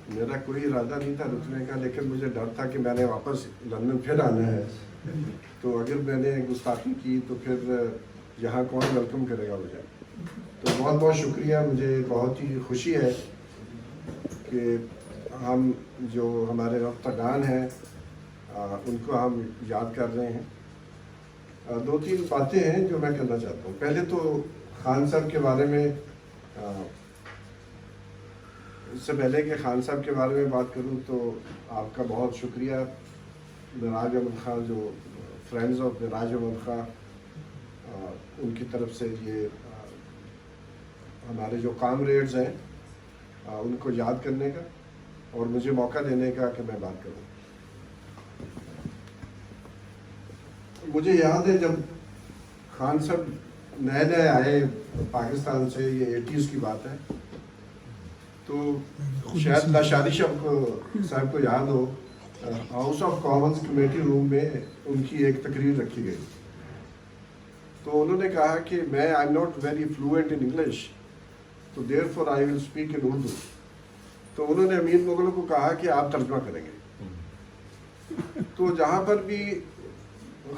میرا کوئی ارادہ نہیں تھا رکنے کا، لیکن مجھے ڈر تھا کہ میں نے واپس لندن پھر آنا ہے، تو اگر میں نے گستاخی کی تو پھر یہاں کون ویلکم کرے گا مجھے. تو بہت بہت شکریہ. مجھے بہت ہی خوشی ہے کہ ہم جو ہمارے رفتگان ہیں ان کو ہم یاد کر رہے ہیں. 2-3 باتیں ہیں جو میں کرنا چاہتا ہوں. پہلے تو خان صاحب کے بارے میں، اس سے پہلے کہ خان صاحب کے بارے میں بات کروں تو آپ کا بہت شکریہ. معراج احمد خان، جو فرینڈز آف معراج احمد خان، ان کی طرف سے یہ ہمارے جو کامریڈز ہیں ان کو یاد کرنے کا اور مجھے موقع دینے کا کہ میں بات کروں. مجھے یاد ہے جب خان صاحب نئے نئے آئے پاکستان سے، یہ 80s کی بات ہے، تو شاید لاشاری صاحب کو یاد ہو، House of Commons committee room میں ان کی ایک تقریر رکھی گئی. تو انہوں نے کہا کہ میں I am not very fluent in English, تو therefore I will speak in Urdu. تو انہوں نے امیر مغل کو کہا کہ آپ ترجمہ کریں گے. تو جہاں پر بھی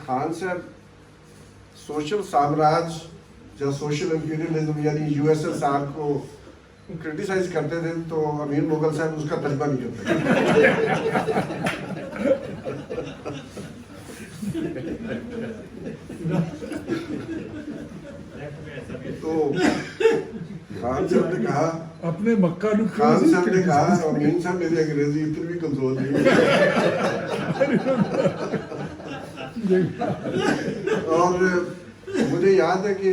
خان صاحب سوشل سامراج یا سوشل امپیریلزم یعنی USSR کو کرٹیسائز کرتے تھے تو امیر مغل صاحب اس کا ترجمہ نہیں کرتے تو خان صاحب نے کہا، اپنے مکہ خان صاحب نے کہا امین صاحب میری انگریزی اتنی بھی کمزور نہیں اور مجھے یاد ہے کہ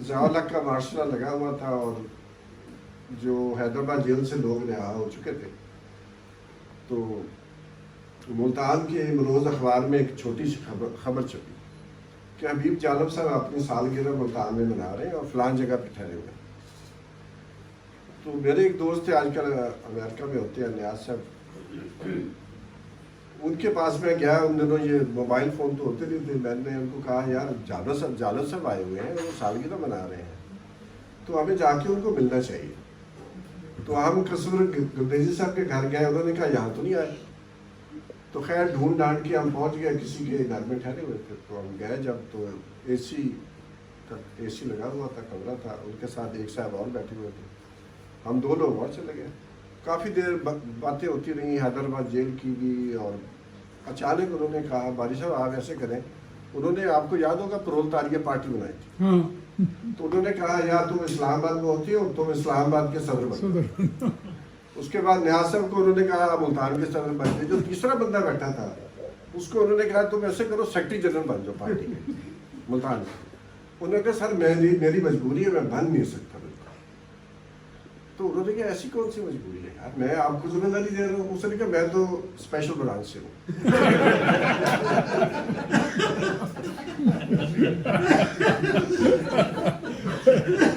ضیاء الحق کا معاشرہ لگا ہوا تھا اور جو حیدرآباد جیل سے لوگ رہا ہو چکے تھے. تو ملتان کے روز اخبار میں ایک چھوٹی سی خبر چھپی کہ حبیب جالب صاحب اپنی سالگرہ ملتان میں منا رہے ہیں اور فلان جگہ پہ ٹھہرے ہوئے. تو میرے ایک دوست تھے، آج کل امریکہ میں ہوتے ہیں، نیاز صاحب، ان کے پاس میں گیا. ان دنوں یہ موبائل فون تو ہوتے نہیں تھے. میں نے ان کو کہا یار جالب صاحب آئے ہوئے ہیں، وہ سالگرہ منا رہے ہیں، تو ہمیں جا کے ان کو ملنا چاہیے. تو ہم قصور گردیزی صاحب کے گھر گئے. انہوں نے کہا یہاں تو نہیں آئے. تو خیر ڈھونڈ ڈھانڈ کے ہم پہنچ گئے، کسی کے گھر میں ٹھہرے ہوئے تھے. تو ہم گئے جب تو اے سی لگا ہوا تھا، کمرہ تھا، ان کے ساتھ ایک صاحب اور بیٹھے ہوئے تھے. ہم 2 لوگ اور چلے گئے. کافی دیر باتیں ہوتی رہیں حیدرآباد جیل کی بھی. اور اچانک انہوں نے کہا باری صاحب آپ ایسے کریں، انہوں نے آپ کو یاد ہوگا پرولتاریہ پارٹی بنائی تھی. تو انہوں نے کہا یا تم اسلام آباد میں ہوتی ہو، تم اسلام آباد کے صدر بن. اس کے بعد نیاز صاحب کو انہوں نے کہا آپ ملتان کے صدر بن گئے. جو تیسرا بندہ بیٹھا تھا اس کو انہوں نے کہا تم ایسے کرو سیکرٹری جنرل بن جاؤ پارٹی کے ملتان میں. انہوں نے کہا سر میری مجبوری ہے، میں بن نہیں سکتا. تو انہوں نے کہا ایسی کون سی مجبوری ہے یار، میں آپ کو ذمہ داری دے رہا ہوں. اس نے کہا میں تو اسپیشل برانچ سے ہوں.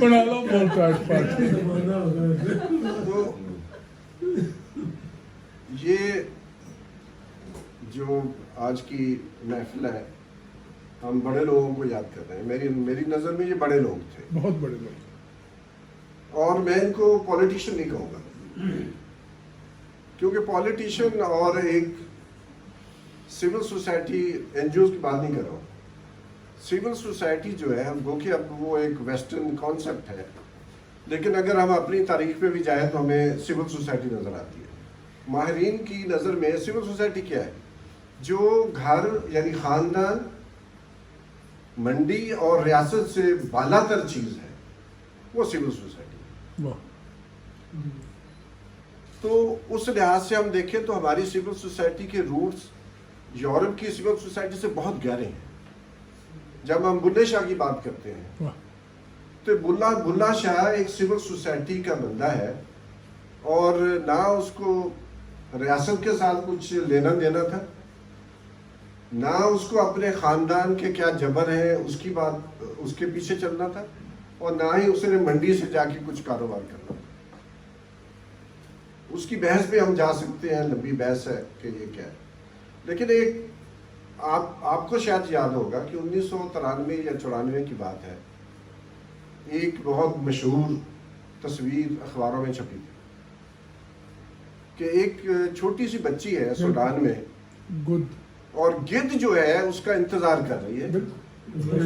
بنا لو پارٹی. تو یہ جو آج کی محفل ہے، ہم بڑے لوگوں کو یاد کر رہے ہیں. میری نظر میں یہ بڑے لوگ تھے، بہت بڑے لوگ. اور میں ان کو پولیٹیشین نہیں کہوں گا، کیونکہ پولیٹیشین اور ایک سول سوسائٹی NGOs کی بات نہیں کر رہا ہوں. سول سوسائٹی جو ہے ہم گو کہ اب وہ ایک ویسٹرن کانسیپٹ ہے، لیکن اگر ہم اپنی تاریخ پہ بھی جائیں تو ہمیں سول سوسائٹی نظر آتی ہے. ماہرین کی نظر میں سول سوسائٹی کیا ہے؟ جو گھر یعنی خاندان، منڈی اور ریاست سے بالا تر چیز ہے وہ سول سوسائٹی. تو اس لحاظ سے ہم دیکھیں تو ہماری سول سوسائٹی کے روٹس یورپ کی سول سوسائٹی سے بہت گہرے ہیں. جب ہم بلے شاہ کی بات کرتے ہیں تو بلہ شاہ ایک سول سوسائٹی کا بندہ ہے، اور نہ اس کو ریاست کے ساتھ کچھ لینا دینا تھا، نہ اس کو اپنے خاندان کے کیا جبر ہے اس کی بات، اس کے پیچھے چلنا تھا، اور نہ ہی اس نے منڈی سے جا کے کچھ کاروبار کرنا. اس کی بحث پہ ہم جا سکتے ہیں، لمبی بحث ہے کہ یہ کیا ہے. لیکن ایک آپ کو شاید یاد ہوگا کہ 1993 یا 94 کی بات ہے، ایک بہت مشہور تصویر اخباروں میں چھپی تھی. کہ ایک چھوٹی سی بچی ہے سوڈان میں گڈ اور گدھ جو ہے اس کا انتظار کر رہی ہے.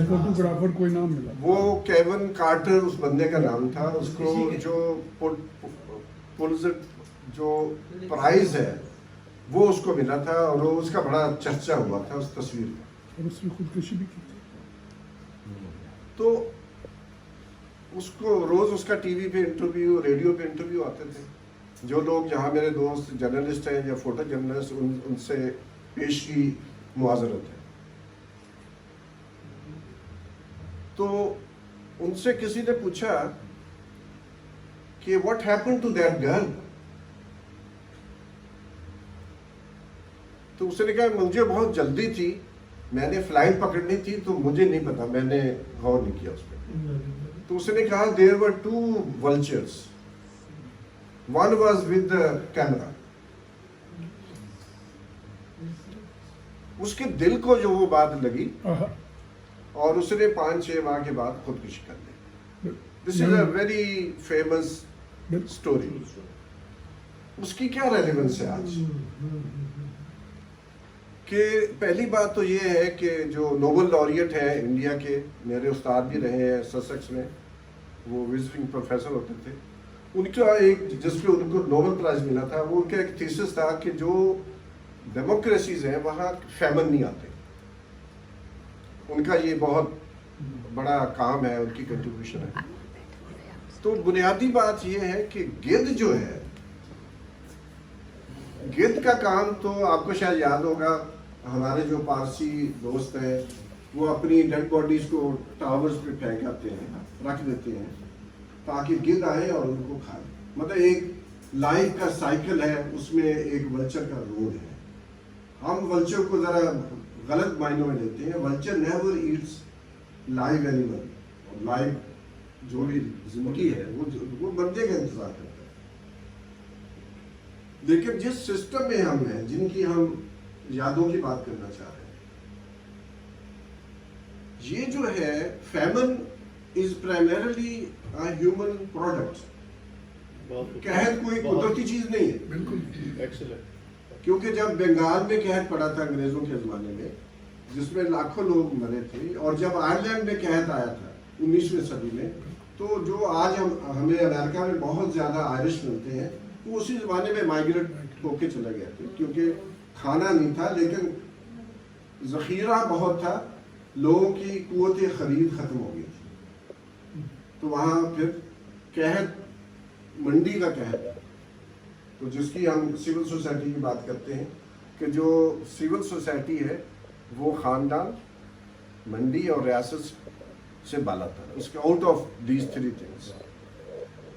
فوٹوگرافر کوئی نام ملا. وہ کیون کارٹر اس بندے کا نام تھا. اس کو جو پولزر جو پرائز ہے وہ اس کو ملا تھا اور وہ اس کا بڑا چرچا ہوا تھا اس تصویر کا. اور اس نے خودکشی بھی کی تھی. تو اس کو روز اس کا ٹی وی پہ انٹرویو ریڈیو پہ انٹرویو آتے تھے. جو لوگ جہاں میرے دوست جرنلسٹ ہیں یا فوٹو جرنلسٹ ان سے پیش کی معذرت ہے. تو ان سے کسی نے پوچھا کہ what happen to that girl. تو اس نے کہا مجھے بہت جلدی تھی, میں نے فلائٹ پکڑنی تھی تو مجھے نہیں پتا, میں نے غور نہیں کیا اس پہ. تو اس نے کہا there were two vultures, one was with camera. اس کے دل کو جو وہ بات لگی اور اس نے 5-6 ماہ کے بعد خودکشی کر لی. دس is a very famous story. اس کی کیا ریلیونس ہے آج؟ کہ پہلی بات تو یہ ہے کہ جو نوبل laureate ہیں انڈیا کے, میرے استاد بھی رہے ہیں سسیکس میں, وہ وزٹنگ پروفیسر ہوتے تھے, ان کا ایک جس پہ ان کو نوبل پرائز ملا تھا, وہ ان کا ایک تھیسس تھا کہ جو ڈیموکریسیز ہیں وہاں فیمن نہیں آتے. ان کا یہ بہت بڑا کام ہے, ان کی کنٹریبیوشن ہے. تو بنیادی بات یہ ہے کہ گدھ جو ہے, گدھ کا کام تو آپ کو شاید یاد ہوگا, ہمارے جو پارسی دوست ہیں وہ اپنی ڈیڈ باڈیز کو ٹاورز پہ پھینک آتے ہیں, رکھ دیتے ہیں تاکہ گدھ آئے اور ان کو کھائے. مطلب ایک لائف کا سائیکل ہے, اس میں ایک ولچر کا رول ہے. ہم ولچر کو ذرا غلط معنوں میں لیتے ہیں. Vulture never eats live animal, اور لائیو جو بھی زندگی ہے وہ بندے کا انتظار کرتا ہے. لیکن جس سسٹم میں ہم ہیں, جن کی ہم یادوں کی بات کرنا چاہ رہے ہیں, یہ جو ہے فیمن از پرائمرلی ہیومن پروڈکٹ. قحط کوئی قدرتی چیز نہیں ہے. بالکل. کیونکہ جب بنگال میں قحط پڑا تھا انگریزوں کے زمانے میں, جس میں لاکھوں لوگ مرے تھے, اور جب آئرلینڈ میں قحط آیا تھا 19ویں صدی میں, تو جو آج ہمیں امریکہ میں بہت زیادہ آئرش ملتے ہیں, وہ اسی زمانے میں مائگریٹ ہو کے چلے گئے تھے. کیونکہ کھانا نہیں تھا لیکن ذخیرہ بہت تھا, لوگوں کی قوت خرید ختم ہو گئی تھی. تو وہاں پھر قحط, منڈی کا قحط, تو جس کی ہم سول سوسائٹی کی بات کرتے ہیں, کہ جو سول سوسائٹی ہے وہ خاندان, منڈی اور ریاست سے بالا تھا, اس کے آؤٹ آف دیز 3 تھنگس.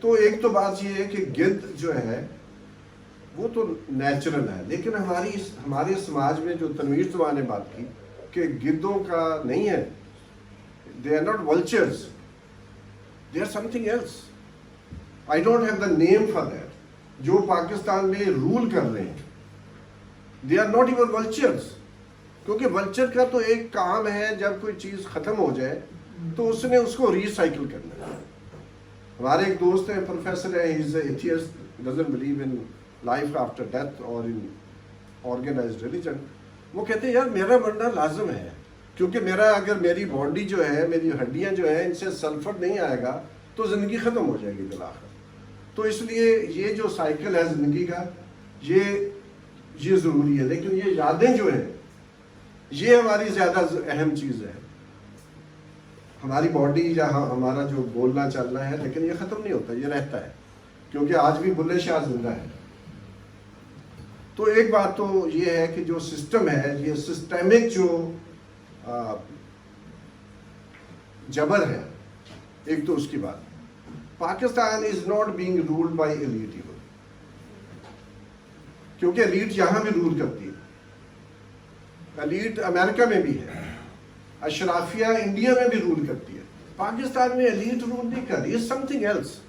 تو ایک تو بات یہ ہے کہ گدھ جو ہے وہ تو نیچرل ہے, لیکن ہمارے سماج میں جو تنویر زبان نے بات کی کہ گدھوں کا نہیں ہے, they are not vultures, they are something else. I don't have the name for that. جو پاکستان میں رول کر رہے ہیں, they are not even vultures. کیونکہ ولچر کا تو ایک کام ہے, جب کوئی چیز ختم ہو جائے تو اس نے اس کو ریسائیکل کرنا ہے. ہمارے ایک دوست ہیں, پروفیسر ہیں, he is a atheist, doesn't believe in life after death اور ان آرگنائزڈ ریلیجن. وہ کہتے ہیں یار میرا مرنا لازم ہے, کیونکہ اگر میری باڈی جو ہے, میری ہڈیاں جو ہیں, ان سے سلفر نہیں آئے گا تو زندگی ختم ہو جائے گی بالآخر. تو اس لیے یہ جو سائیکل ہے زندگی کا, یہ ضروری ہے. لیکن یہ یادیں جو ہیں یہ ہماری زیادہ اہم چیز ہے. ہماری باڈی یا ہمارا جو بولنا چلنا ہے, لیکن یہ ختم نہیں ہوتا, یہ رہتا ہے, کیونکہ آج بھی بلے شاہ زندہ ہے. تو ایک بات تو یہ ہے کہ جو سسٹم ہے, یہ سسٹمک جو جبر ہے, ایک تو اس کی بات. Pakistan is not being ruled by elite even, کیونکہ ایلیٹ یہاں بھی رول کرتی ہے. ایلیٹ امریکہ میں بھی ہے, اشرافیہ انڈیا میں بھی رول کرتی ہے. پاکستان میں ایلیٹ رول نہیں کر رہی, something else.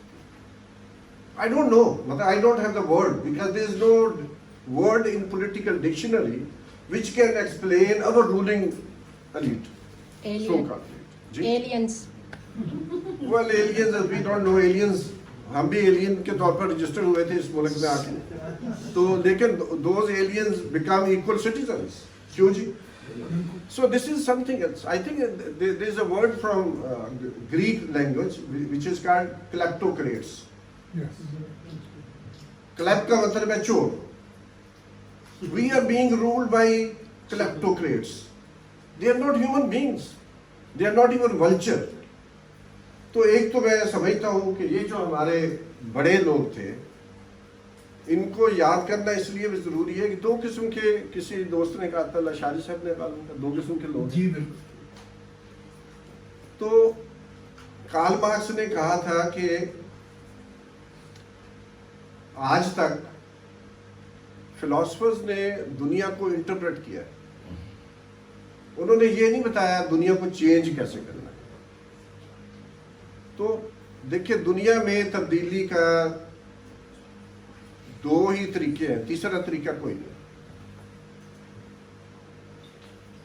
I don't know, I don't have the word, because there is no word in political dictionary which can explain our ruling elite. So-called elite. Aliens. Well, aliens, we don't know aliens. ہم بھی alien کے طور پر register ہوئے تھے اس ملک میں آ کے, تو لیکن those aliens become equal citizens. کیوں جی؟ So this is something else. I think there is a word from Greek language which is called kleptocrates. Yes. Klep کا مطلب ہے چور. We are being ruled by kleptocrates. They are not human beings. They are not even vulture. تو ایک تو میں سمجھتا ہوں کہ یہ جو ہمارے بڑے لوگ تھے ان کو یاد کرنا اس لیے بھی ضروری ہے کہ دو قسم کے, کسی دوست نے کہا تھا, لاشاری صاحب نے کہا تھا, دو قسم کے لوگ. جی بالکل. تو کارل مارکس نے کہا تھا کہ آج تک فلاسفرز نے دنیا کو انٹرپریٹ کیا ہے, انہوں نے یہ نہیں بتایا دنیا کو چینج کیسے کرنا ہے. تو دیکھیں دنیا میں تبدیلی کا دو ہی طریقے ہیں, تیسرا طریقہ کوئی نہیں.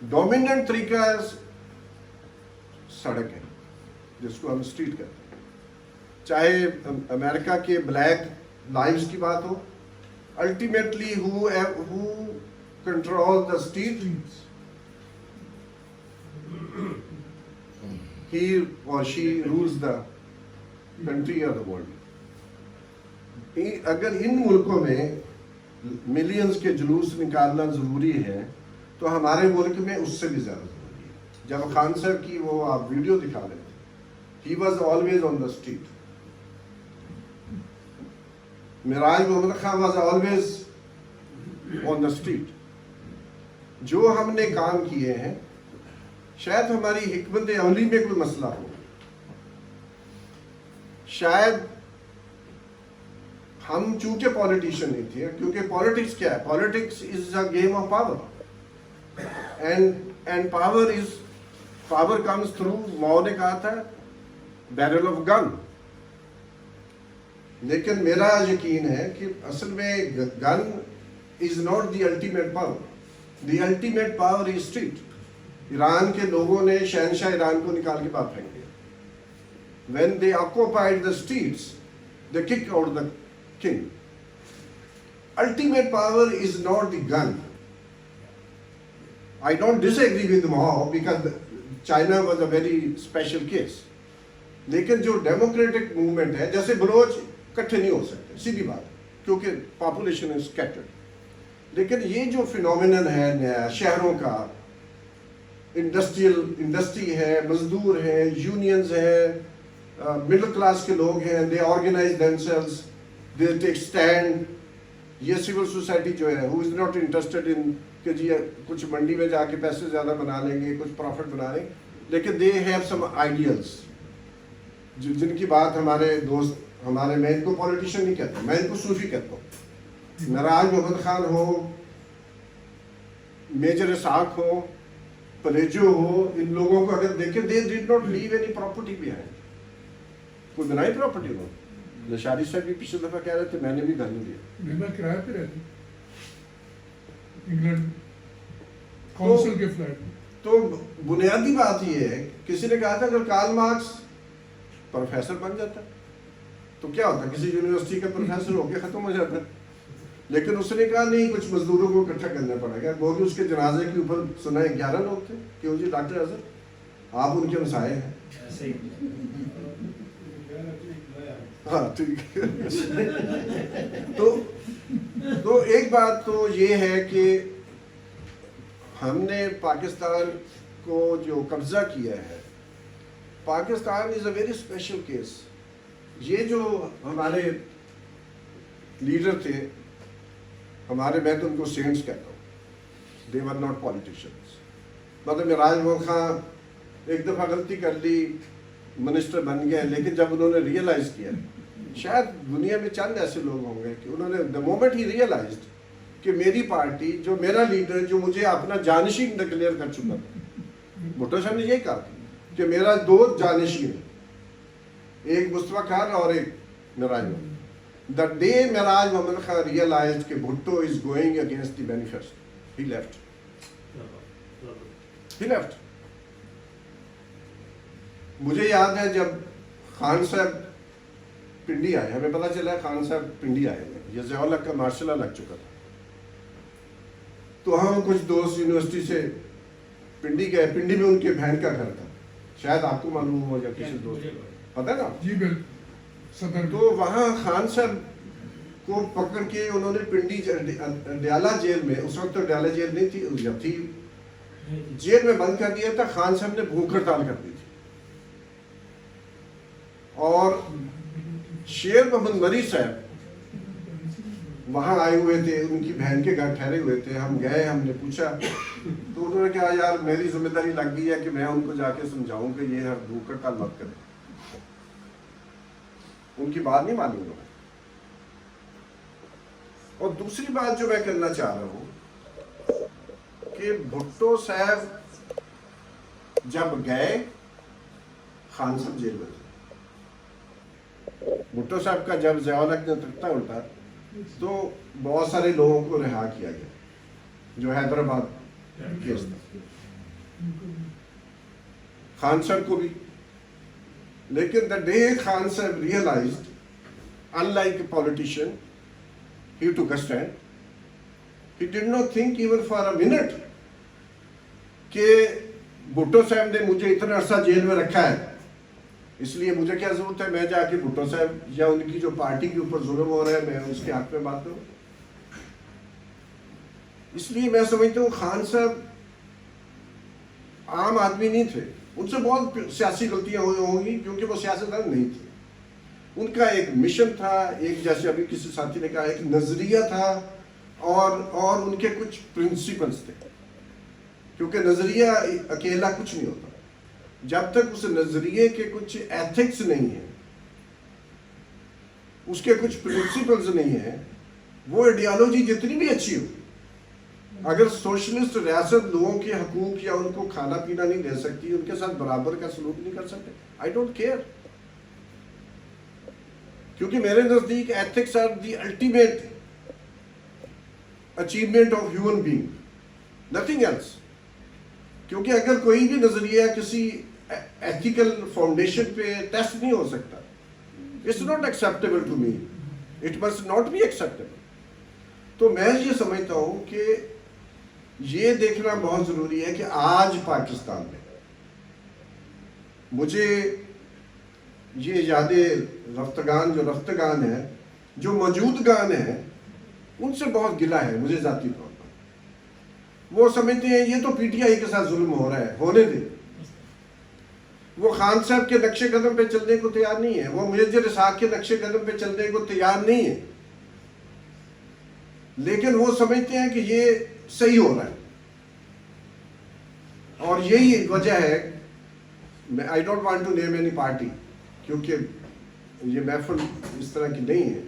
ڈومیننٹ طریقہ سڑک ہے جس کو ہم اسٹریٹ کہتے ہیں. چاہے امریکہ کے بلیک لائوز کی بات ہو, ultimately who control the street, he or she rules the country or the world. اگر ان ملکوں میں ملینز کے جلوس نکالنا ضروری ہے تو ہمارے ملک میں اس سے بھی زیادہ ضروری ہے. جب خان صاحب کی وہ آپ ویڈیو دکھا رہے تھے, he was always on the street. Meraj Muhammad Khan was always on the street. جو ہم نے کام کیے ہیں, شاید ہماری حکمت عملی میں کوئی مسئلہ ہو, شاید ہم چونکہ پالیٹیشین نہیں تھے, کیونکہ پالیٹکس کیا ہے, politics is a game of power, and power comes through, Mao نے کہا تھا, بیرل آف گن. لیکن میرا یقین ہے کہ اصل میں gun is not the ultimate power, the ultimate power is street. Iran کے لوگوں نے شہنشاہ ایران کو نکال کے باہر پھینک دیا. when they occupied the streets, they kicked out the king. Ultimate power is not the gun. I don't disagree with Mao because China was a very special case. لیکن جو ڈیموکریٹک موومنٹ ہے, جیسے بلوچ اکٹھے نہیں ہو سکتے, سیدھی بات, کیونکہ پاپولیشن از اسکیٹرڈ. لیکن یہ جو فینومینل ہے نیا شہروں کا, انڈسٹری ہے, مزدور ہیں, یونینز ہیں, مڈل کلاس کے لوگ ہیں, دے آرگنائز دیم-سیلز, دے ٹیک اسٹینڈ. یہ سول سوسائٹی جو ہے ہو از ناٹ انٹرسٹڈ ان کہ جی کچھ منڈی میں جا کے پیسے زیادہ بنا لیں گے, کچھ پروفٹ بنا لیں گے, لیکن دے ہیو سم آئیڈیلس جن کی بات ہمارے دوست, ہمارے, میں ان کو پولیٹیشین نہیں کہتا, میں ان کو صوفی کہتا ہوں. معراج محمد خان ہو, میجر اسحاق ہو, پلیجو ہو, ان لوگوں کو اگر دیکھیں, they did not leave any property behind. کوئی بنائی پراپرٹی ہو. لشاری صاحب بھی پچھلے دفعہ کہہ رہے تھے میں نے بھی گھر نہیں دیا, میں کرایہ پہ رہتی انگلینڈ کونسل کے فلیٹ میں. تو بنیادی بات یہ ہے, کسی نے کہا تھا اگر کارل مارکس پروفیسر بن جاتا تو کیا ہوتا, کسی یونیورسٹی کا پروفیسر ہو کے ختم ہو جاتا. لیکن اس نے کہا نہیں, کچھ مزدوروں کو اکٹھا کرنا پڑے گا. وہ بھی اس کے جنازے کے اوپر سنا ہے 11 لوگ تھے. کیوں جی ڈاکٹر اظہر آپ ان کے مسائل ہیں. ہاں ٹھیک ہے. تو ایک بات تو یہ ہے کہ ہم نے پاکستان کو جو قبضہ کیا ہے, پاکستان از اے ویری اسپیشل کیس. یہ جو ہمارے لیڈر تھے ہمارے, میں تو ان کو سینٹس کہتا ہوں, دے ور ناٹ پالیٹیشینس. مطلب معراج محمد خان ایک دفعہ غلطی کر لی, منسٹر بن گئے, لیکن جب انہوں نے ریئلائز کیا, شاید دنیا میں چند ایسے لوگ ہوں گے کہ انہوں نے دا مومنٹ ہی ریئلائزڈ کہ میری پارٹی, جو میرا لیڈر, جو مجھے اپنا جانشین ڈکلیئر کر چکا تھا, بھٹو صاحب نے یہی کہا کہ میرا 2 جانشین, ایک مصطفیٰ خان اور ایک Meraj Muhammad. The day Meraj Muhammad Khan realized کہ Bhutto is going against the manifesto, he left. مجھے یاد ہے جب خان صاحب پنڈی آئے, ہمیں پتہ چلا خان صاحب پنڈی آئے ہیں, یہ ضیاء الحق کا مارشل لگ چکا تھا. تو ہم کچھ دوست یونیورسٹی سے پنڈی گئے, پنڈی میں ان کے بہن کا گھر تھا, شاید آپ کو معلوم ہو یا کسی دوست, پتہ ہے نا. جی بالکل صدر. تو وہاں خان صاحب کو پکڑ کے انہوں نے پنڈی ڈیالہ جیل میں, اس وقت تو ڈیالہ جیل نہیں تھی, جب تھی جیل میں بند کر دیا تھا. خان صاحب نے بھوک ہڑتال کر دی تھی, اور شیر محمد مری صاحب وہاں آئے ہوئے تھے, ان کی بہن کے گھر ٹھہرے ہوئے تھے. ہم گئے, ہم نے پوچھا تو انہوں نے کہا یار میری ذمہ داری لگ گئی ہے کہ میں ان کو جا کے سمجھاؤں کہ یہ بھوک ہڑتال مت کریں. ان کی بات نہیں معلوم ہو. اور دوسری بات جو میں کرنا چاہ رہا ہوں کہ بھٹو صاحب جب گئے, خان صاحب جیل میں تھے. بھٹو صاحب کا جب ضیاء الحق نے تختہ الٹا تو بہت سارے لوگوں کو رہا کیا گیا, جو حیدرآباد کیس تھا, خان صاحب کو بھی. لیکن the day Khan Sahib realized, unlike a politician, he took a stand. He did not think even for a minute کہ بھٹو صاحب نے مجھے اتنا عرصہ جیل میں رکھا ہے, اس لیے مجھے کیا ضرورت ہے میں جا کے بھٹو صاحب یا ان کی جو پارٹی کے اوپر ظلم ہو رہا ہے میں اس کے حق میں بات کروں. اس لیے میں سمجھتا ہوں خان صاحب عام آدمی نہیں تھے, ان سے بہت سیاسی غلطیاں ہوئی ہوں گی کیونکہ وہ سیاستدان نہیں تھے. ان کا ایک مشن تھا, ایک جیسے ابھی کسی ساتھی نے کہا ایک نظریہ تھا, اور ان کے کچھ پرنسپلز تھے. کیونکہ نظریہ اکیلا کچھ نہیں ہوتا, جب تک اس نظریے کے کچھ ایتھکس نہیں ہیں, اس کے کچھ پرنسپلز نہیں ہیں, وہ ایڈیالوجی جتنی بھی اچھی ہو, اگر سوشلسٹ ریاست لوگوں کے حقوق یا ان کو کھانا پینا نہیں دے سکتی, ان کے ساتھ برابر کا سلوک نہیں کر سکتے, آئی ڈونٹ کیئر. کیونکہ میرے نزدیک ethics are the ultimate achievement of human being, nothing else. کیونکہ اگر کوئی بھی نظریہ کسی ایتھیکل فاؤنڈیشن پہ ٹیسٹ نہیں ہو سکتا, it's not acceptable to me, it must not be acceptable. تو میں یہ سمجھتا ہوں کہ یہ دیکھنا بہت ضروری ہے کہ آج پاکستان میں مجھے یہ یادیں رفتگان ہیں جو موجودگان ہیں, ان سے بہت گلہ ہے مجھے ذاتی طور پر. وہ سمجھتے ہیں یہ تو پی ٹی آئی کے ساتھ ظلم ہو رہا ہے, ہونے دیں. وہ خان صاحب کے نقش قدم پہ چلنے کو تیار نہیں ہے, وہ میجر اسحاق کے نقش قدم پہ چلنے کو تیار نہیں ہے, لیکن وہ سمجھتے ہیں کہ یہ صحیح ہو رہا ہے. اور یہی وجہ ہے, I don't want to name any party کیونکہ یہ محفل اس طرح کی نہیں ہے,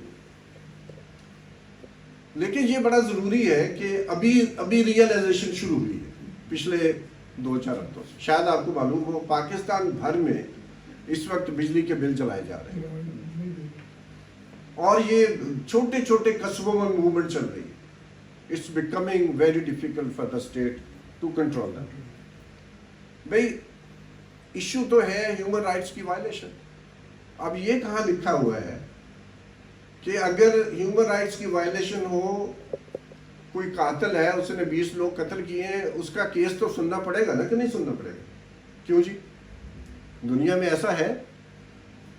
لیکن یہ بڑا ضروری ہے کہ ابھی ریئلائزیشن شروع ہوئی ہے پچھلے 2-4 ہفتوں سے. شاید آپ کو معلوم ہو پاکستان بھر میں اس وقت بجلی کے بل چلائے جا رہے ہیں, اور یہ چھوٹے چھوٹے قصبوں میں موومنٹ چل رہی ہے. It's becoming very difficult for the state to control that. بھائی ایشو تو ہے ہیومن رائٹس کی وائلیشن. اب یہ کہاں لکھا ہوا ہے کہ اگر ہیومن رائٹس کی وائلیشن ہو, کوئی قاتل ہے, اس نے 20 لوگ قتل کیے ہیں, اس کا کیس تو سننا پڑے گا نا کہ نہیں سننا پڑے گا؟ کیوں جی؟ دنیا میں ایسا ہے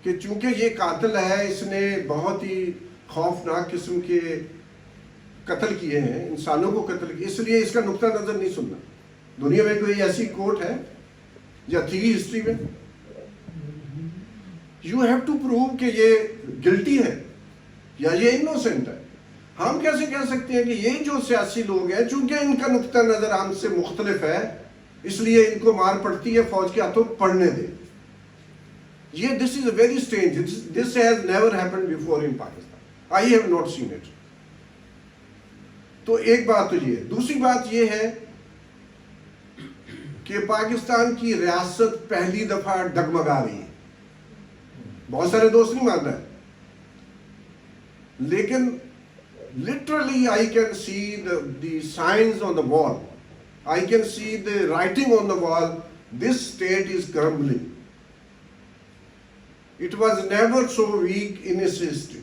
کہ چونکہ یہ قاتل ہے, اس نے بہت ہی خوفناک قسم کے قتل کیے ہیں, انسانوں کو قتل کیے, اس لیے اس کا نقطہ نظر نہیں سننا. دنیا میں کوئی ایسی کورٹ ہے یا تھی ہسٹری میں؟ یو ہیو ٹو پروو کہ یہ گلٹی ہے یا یہ انوسنٹ ہے. ہم کیسے کہہ سکتے ہیں کہ یہ جو سیاسی لوگ ہیں چونکہ ان کا نقطہ نظر ہم سے مختلف ہے اس لیے ان کو مار پڑتی ہے, فوج کے ہاتھوں پڑھنے دیں. یہ this is a very strange, this has never happened before in Pakistan, I have not seen it. تو ایک بات تو یہ ہے. دوسری بات یہ ہے کہ پاکستان کی ریاست پہلی دفعہ ڈگمگا رہی ہے. بہت سارے دوست نہیں مان رہے, لیکن literally I can see the signs on the wall. I can see the writing on the wall. This state is crumbling. It was never so weak in its history.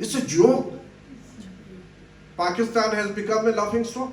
It's a joke. Pakistan has become a laughing stock.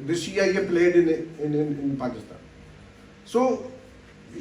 the CIA played in Pakistan. So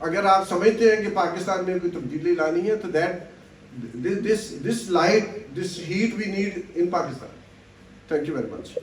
اگر آپ سمجھتے ہیں کہ پاکستان میں کوئی تبدیلی لانی ہے تو this light this hate we need in Pakistan. Thank you very much.